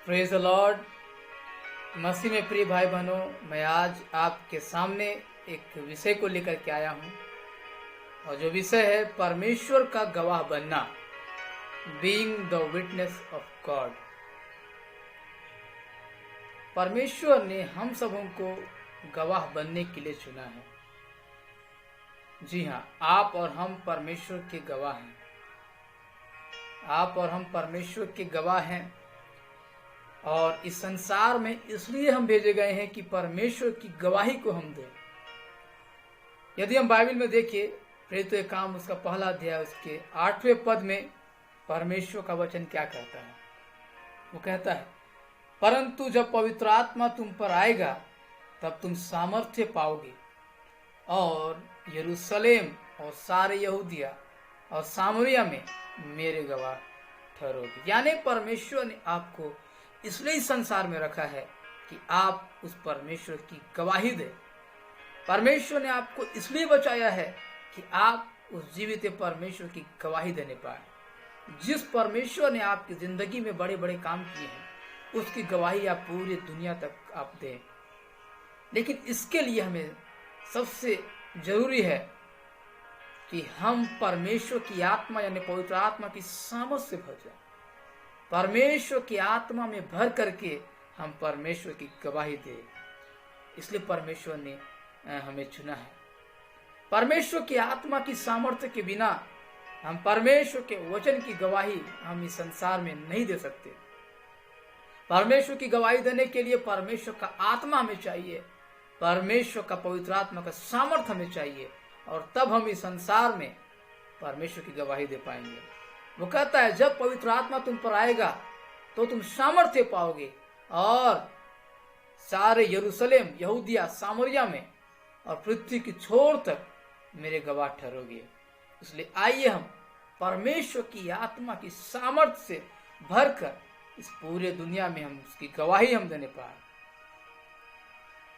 Praise the Lord. मसीह में प्रिय भाई बहनों, मैं आज आपके सामने एक विषय को लेकर के आया हूं और जो विषय है परमेश्वर का गवाह बनना, being the witness of God. परमेश्वर ने हम सबों को गवाह बनने के लिए चुना है। जी हाँ, आप और हम परमेश्वर के गवाह हैं। आप और हम परमेश्वर के गवाह हैं और इस संसार में इसलिए हम भेजे गए हैं कि परमेश्वर की गवाही को हम दें। यदि हम बाइबल में देखिए, प्रेरितों के काम उसका पहला अध्याय उसके 8वें पद में परमेश्वर का वचन क्या कहता है। वो कहता है, परंतु जब पवित्र आत्मा तुम पर आएगा तब तुम सामर्थ्य पाओगे और यरूशलेम और सारे यहूदिया और सामरिया में मेरे गवाह ठहरोगे। यानी परमेश्वर ने आपको इसलिए इस संसार में रखा है कि आप उस परमेश्वर की गवाही दें। परमेश्वर ने आपको इसलिए बचाया है कि आप उस जीवित परमेश्वर की गवाही देने पाए। जिस परमेश्वर ने आपकी जिंदगी में बड़े बड़े काम किए हैं उसकी गवाही आप पूरी दुनिया तक आप दें। लेकिन इसके लिए हमें सबसे जरूरी है कि हम परमेश्वर की आत्मा यानी पवित्र आत्मा की सामर्थ से भर जाए। परमेश्वर की आत्मा में भर करके हम परमेश्वर की गवाही दें। इसलिए परमेश्वर ने हमें चुना है। परमेश्वर की आत्मा की सामर्थ्य के बिना हम परमेश्वर के वचन की गवाही हम इस संसार में नहीं दे सकते। परमेश्वर की गवाही देने के लिए परमेश्वर का आत्मा हमें चाहिए, परमेश्वर का पवित्र आत्मा का सामर्थ्य हमें चाहिए और तब हम इस संसार में परमेश्वर की गवाही दे पाएंगे। वो कहता है, जब पवित्र आत्मा तुम पर आएगा तो तुम सामर्थ्य पाओगे और सारे यरूशलेम, यहूदिया, सामरिया में और पृथ्वी की छोर तक मेरे गवाह ठहरोगे। इसलिए आइए हम परमेश्वर की आत्मा की सामर्थ्य से भरकर इस पूरे दुनिया में हम उसकी गवाही हम देने पाए।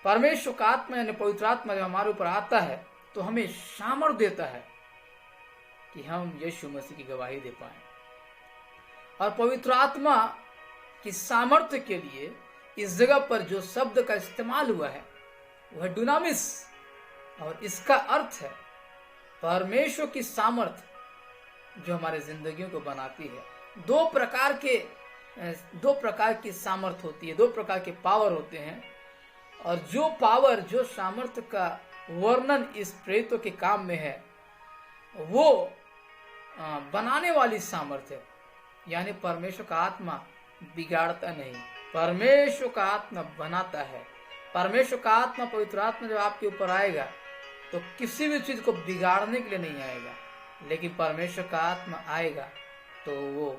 परमेश्वर का आत्मा यानी पवित्र आत्मा जब हमारे ऊपर आता है तो हमें सामर्थ्य देता है कि हम यीशु मसीह की गवाही दे पाए। और पवित्र आत्मा की सामर्थ्य के लिए इस जगह पर जो शब्द का इस्तेमाल हुआ है वह डुनामिस, और इसका अर्थ है परमेश्वर की सामर्थ्य जो हमारे जिंदगियों को बनाती है। दो प्रकार की सामर्थ्य होती है, दो प्रकार के पावर होते हैं। और जो पावर, जो सामर्थ्य का वर्णन इस प्रेरितों के काम में है वो बनाने वाली सामर्थ्य है। यानी परमेश्वर का आत्मा बिगाड़ता नहीं, परमेश्वर का आत्मा बनाता है। परमेश्वर का आत्मा, पवित्र आत्मा जब आपके ऊपर आएगा तो किसी भी चीज को बिगाड़ने के लिए नहीं आएगा, लेकिन परमेश्वर का आत्मा आएगा तो वो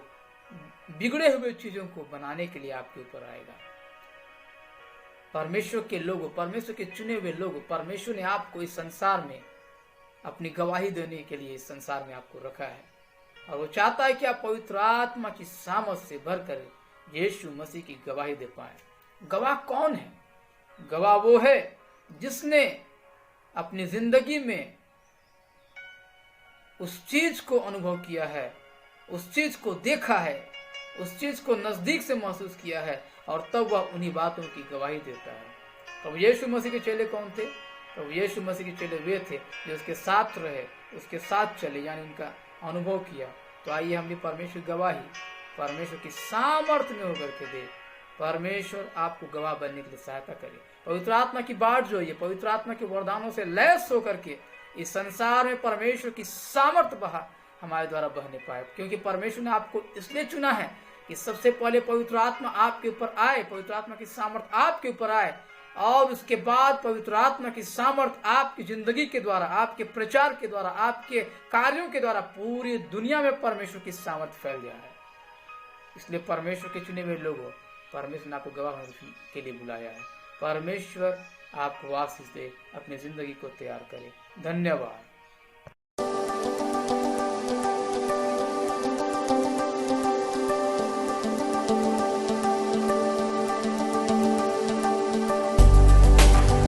बिगड़े हुए चीजों को बनाने के लिए आपके ऊपर आएगा। परमेश्वर के लोग, परमेश्वर के चुने हुए लोग, परमेश्वर ने आपको इस संसार में अपनी गवाही देने के लिए इस संसार में आपको रखा है और वो चाहता है कि आप पवित्र आत्मा की सामर्थ से भरकर यीशु मसीह की गवाही दे पाए। गवाह कौन है? गवाह वो है जिसने अपनी जिंदगी में उस चीज को अनुभव किया है, उस चीज को देखा है, उस चीज को नजदीक से महसूस किया है और तब वह उन्हीं बातों की गवाही देता है। तो यीशु मसीह के चेले कौन थे? तो यीशु मसीह के चेले वे थे जो उसके साथ रहे, उसके साथ चले, यानी उनका अनुभव किया। तो आइए हम भी परमेश्वर गवाही परमेश्वर की सामर्थ्य में होकर के दे। परमेश्वर आपको गवाह बनने के लिए सहायता करे। पवित्र आत्मा की बाढ़ जो है, पवित्र आत्मा के वरदानों से लैस होकर के इस संसार में परमेश्वर की सामर्थ्य बहा हमारे द्वारा बहने पाए। क्योंकि परमेश्वर ने आपको इसलिए चुना है कि सबसे पहले पवित्र आत्मा आपके ऊपर आए, पवित्र आत्मा की सामर्थ्य आपके ऊपर आए और उसके बाद पवित्र आत्मा की सामर्थ्य आपकी जिंदगी के द्वारा, आपके प्रचार के द्वारा, आपके कार्यों के द्वारा पूरी दुनिया में परमेश्वर की सामर्थ्य फैल जाए। इसलिए परमेश्वर के चुने हुए लोगों, परमेश्वर ने आपको गवाह के लिए बुलाया है। परमेश्वर आपको आशीष दे, अपनी जिंदगी को तैयार करे। धन्यवाद।